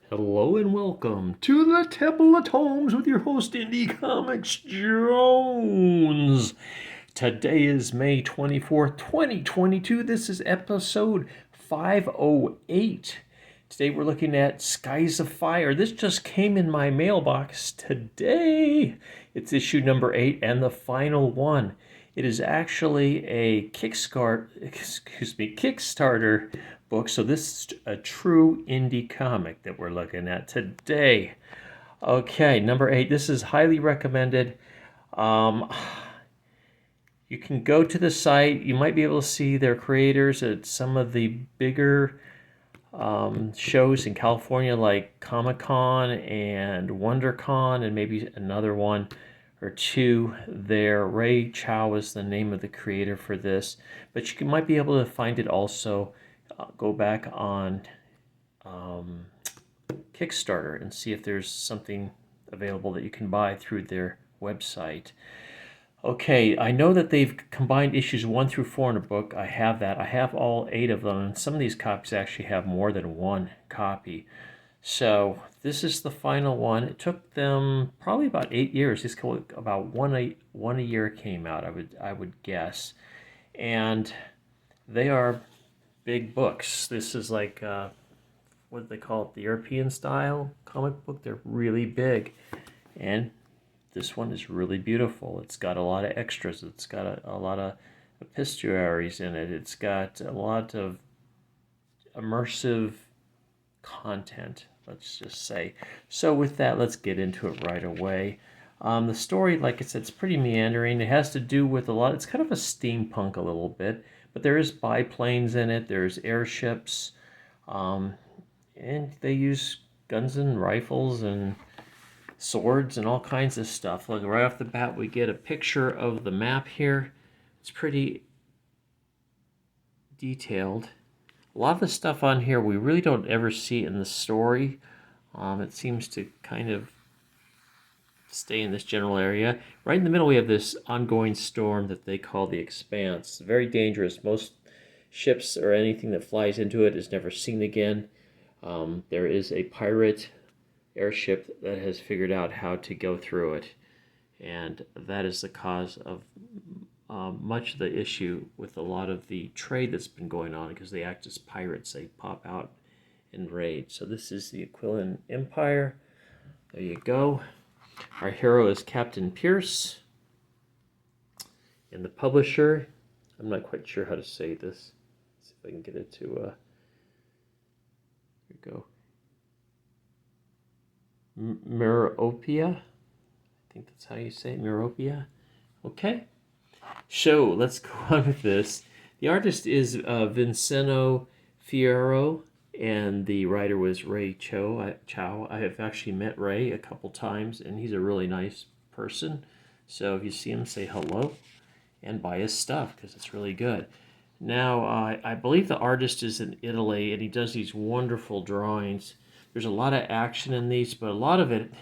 Hello and welcome to the Temple of Tomes with your host, Indie Comics Jones. Today is May 24th, 2022. This is episode 508. Today we're looking at Skies of Fire. This just came in my mailbox today. It's issue number 8 and the final one. It is actually a Kickstarter book, so this is a true indie comic that we're looking at today. Okay, number 8. This is highly recommended. You can go to the site. You might be able to see their creators at some of the bigger shows in California, like Comic-Con and WonderCon, and maybe another one or two there. Ray Chow is the name of the creator for this, but you might be able to find it also. Go back on Kickstarter and see if there's something available that you can buy through their website. Okay, I know that they've combined issues 1 through 4 in a book. I have that. I have all 8 of them, and some of these copies actually have more than one copy. So this is the final one. It took them probably about 8 years. This about one a year came out, I would guess, and they are big books. This is like what do they call it? The European style comic book. They're really big, and this one is really beautiful. It's got a lot of extras. It's got a lot of epistolaries in it. It's got a lot of immersive content, let's just say. So with that, let's get into it right away. The story, like I said, it's pretty meandering. It has to do with a lot. It's kind of a steampunk a little bit, but there is biplanes in it. There's airships, and they use guns and rifles and swords and all kinds of stuff. Like right off the bat, we get a picture of the map here. It's pretty detailed. A lot of the stuff on here we really don't ever see in the story. It seems to kind of stay in this general area. Right in the middle we have this ongoing storm that they call the Expanse. It's very dangerous. Most ships or anything that flies into it is never seen again. There is a pirate airship that has figured out how to go through it, and that is the cause of much of the issue with a lot of the trade that's been going on, because they act as pirates. They pop out and raid. So this is the Aquilian Empire. There you go. Our hero is Captain Pierce, and the publisher, I'm not quite sure how to say this. Let's see if I can get it to here we go. Meropia. I think that's how you say it, Meropia. Okay. So let's go on with this. The artist is Vincenzo Fierro, and the writer was Ray Chow. I have actually met Ray a couple times, and he's a really nice person. So if you see him, say hello and buy his stuff, because it's really good. Now, I believe the artist is in Italy, and he does these wonderful drawings. There's a lot of action in these, but a lot of it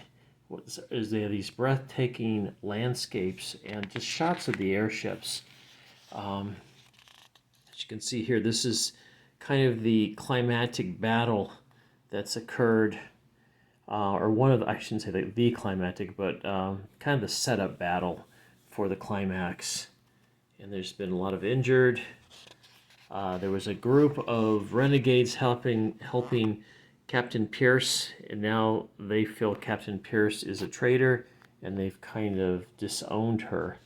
is they have these breathtaking landscapes and just shots of the airships. As you can see here, this is kind of the climactic battle that's occurred, or one of the, I shouldn't say the climactic, but kind of the setup battle for the climax. And there's been a lot of injured. There was a group of renegades helping Captain Pierce, and now they feel Captain Pierce is a traitor, and they've kind of disowned her.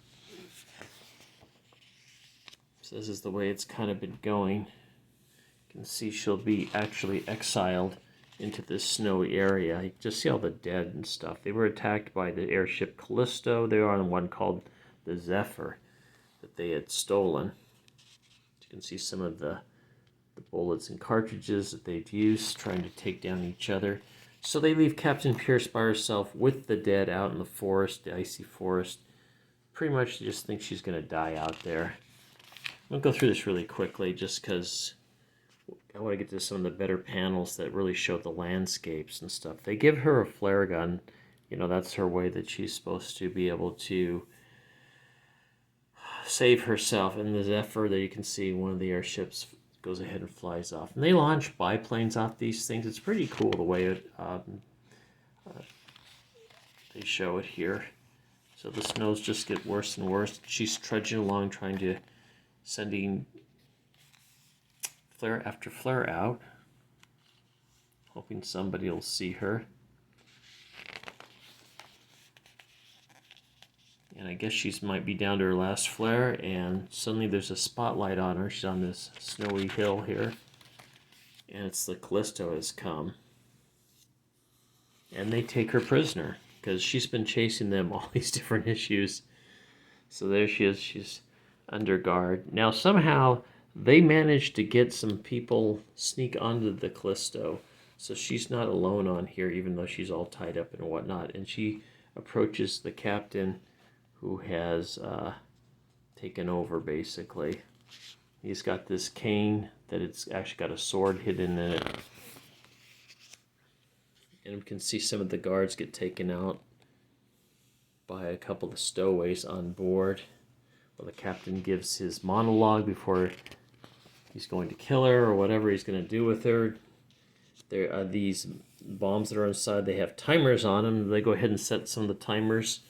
So this is the way it's kind of been going. You can see she'll be actually exiled into this snowy area. You just see all the dead and stuff. They were attacked by the airship Callisto. They were on one called the Zephyr that they had stolen. You can see some of the bullets and cartridges that they've used trying to take down each other. So they leave Captain Pierce by herself with the dead out in the forest, the icy forest. Pretty much just think she's going to die out there. I'm going to go through this really quickly just because I want to get to some of the better panels that really show the landscapes and stuff. They give her a flare gun. You know, that's her way that she's supposed to be able to save herself. In the Zephyr, there you can see one of the airships goes ahead and flies off. And they launch biplanes off these things. It's pretty cool the way they show it here. So the snows just get worse and worse. She's trudging along sending flare after flare out, hoping somebody will see her. And I guess she might be down to her last flare, and suddenly there's a spotlight on her. She's on this snowy hill here, and it's the Callisto has come. And they take her prisoner, because she's been chasing them all these different issues. So there she is, she's under guard. Now somehow they managed to get some people sneak onto the Callisto, so she's not alone on here, even though she's all tied up and whatnot. And she approaches the captain, who has taken over, basically. He's got this cane that it's actually got a sword hidden in it. And we can see some of the guards get taken out by a couple of stowaways on board. Well, the captain gives his monologue before he's going to kill her or whatever he's going to do with her. There are these bombs that are inside. They have timers on them. They go ahead and set some of the timers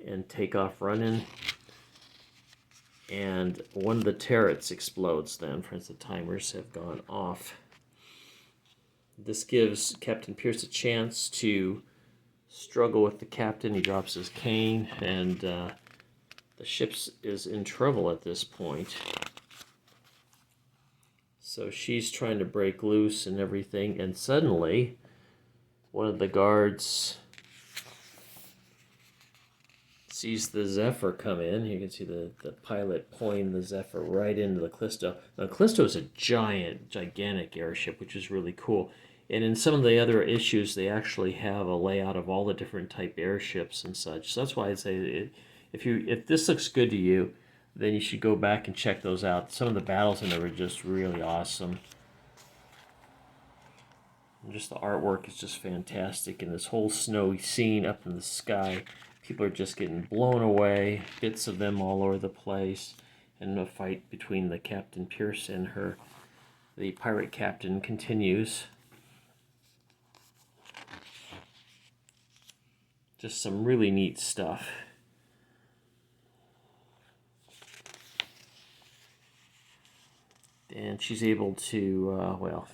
and take off running. And one of the turrets explodes then, since the timers have gone off. This gives Captain Pierce a chance to struggle with the captain. He drops his cane, and the ship is in trouble at this point. So she's trying to break loose and everything, and suddenly one of the guards sees the Zephyr come in. You can see the pilot pulling the Zephyr right into the Callisto. Now, Callisto is a gigantic airship, which is really cool. And in some of the other issues, they actually have a layout of all the different type airships and such. So that's why I say if this looks good to you, then you should go back and check those out. Some of the battles in there were just really awesome. And just the artwork is just fantastic. And this whole snowy scene up in the sky, people are just getting blown away, bits of them all over the place. And a fight between the Captain Pierce and her, the pirate captain, continues. Just some really neat stuff. And she's able to, well,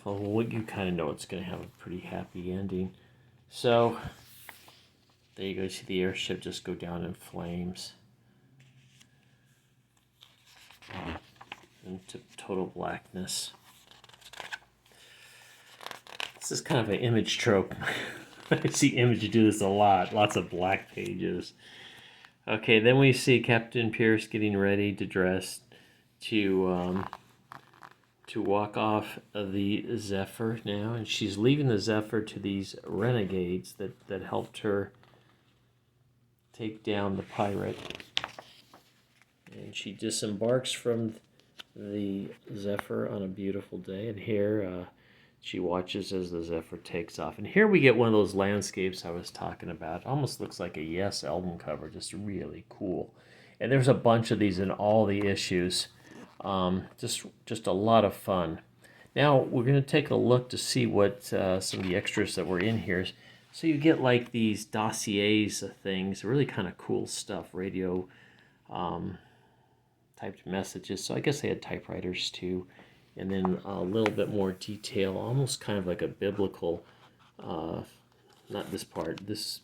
you kind of know it's going to have a pretty happy ending. So, there you go. See the airship just go down in flames. Into total blackness. This is kind of an Image trope. I see Image do this a lot. Lots of black pages. Okay, then we see Captain Pierce getting ready to dress to walk off the Zephyr now, and she's leaving the Zephyr to these renegades that helped her take down the pirate. And she disembarks from the Zephyr on a beautiful day, and here she watches as the Zephyr takes off. And here we get one of those landscapes I was talking about. It almost looks like a Yes album cover, just really cool. And there's a bunch of these in all the issues. Just a lot of fun. Now we're going to take a look to see what some of the extras that were in here. So you get like these dossiers of things, really kind of cool stuff, radio typed messages. So I guess they had typewriters too. And then a little bit more detail, almost kind of like a biblical, not this part, this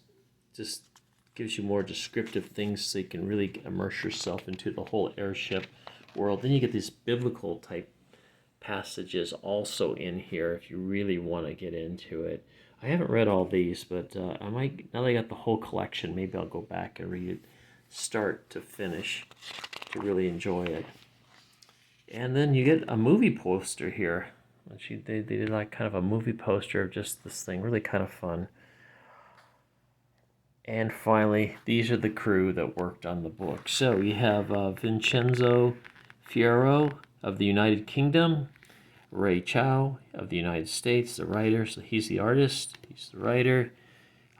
just gives you more descriptive things so you can really immerse yourself into the whole airship world. Then you get these biblical type passages also in here if you really want to get into it. I haven't read all these, but I might, now that I got the whole collection, maybe I'll go back and read it start to finish to really enjoy it. And then you get a movie poster here. They did like kind of a movie poster of just this thing, really kind of fun. And finally, these are the crew that worked on the book. So you have Vincenzo Fierro of the United Kingdom, Ray Chow of the United States, the writer. So he's the artist, he's the writer.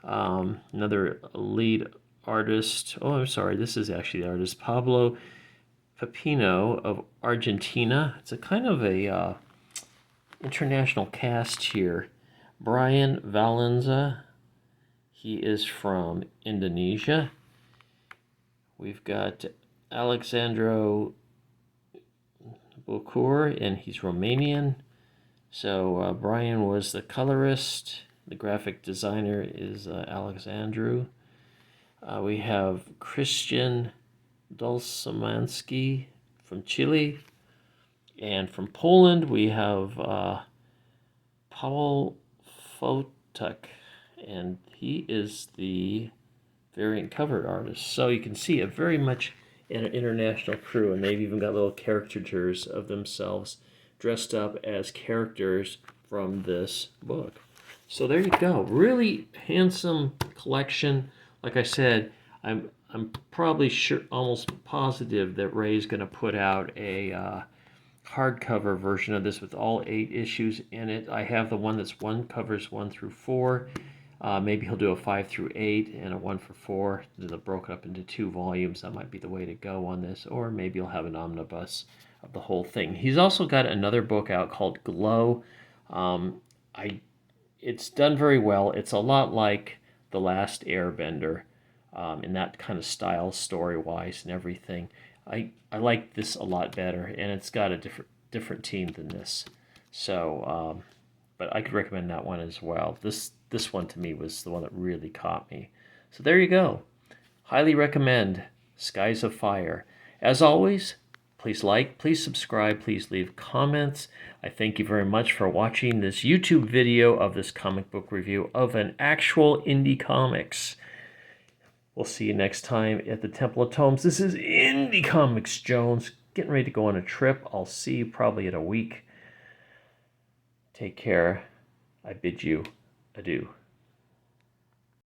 Another lead artist, oh, I'm sorry, this is actually the artist, Pablo Pepino of Argentina. It's a kind of a international cast here. Brian Valenza, he is from Indonesia. We've got Alexandro Bukur, and he's Romanian. So Brian was the colorist. The graphic designer is Alexandru. We have Christian Dolsomansky from Chile. And from Poland, we have Paweł Fotek, and he is the variant cover artist. So you can see a very much an international crew, and they've even got little caricatures of themselves dressed up as characters from this book. So there you go. Really handsome collection. Like I said, I'm probably sure, almost positive that Ray's going to put out a hardcover version of this with all 8 issues in it. I have the one that's covers 1 through 4. Maybe he'll do a 5 through 8 and a 1 for 4. They'll broken up into 2 volumes. That might be the way to go on this. Or maybe he'll have an omnibus of the whole thing. He's also got another book out called Glow. It's done very well. It's a lot like The Last Airbender in that kind of style, story-wise and everything. I like this a lot better, and it's got a different team than this. So, but I could recommend that one as well. This one to me was the one that really caught me. So there you go. Highly recommend Skies of Fire. As always, please like, please subscribe, please leave comments. I thank you very much for watching this YouTube video of this comic book review of an actual indie comics. We'll see you next time at the Temple of Tomes. This is Indie Comics Jones, getting ready to go on a trip. I'll see you probably in a week. Take care. I bid you adieu.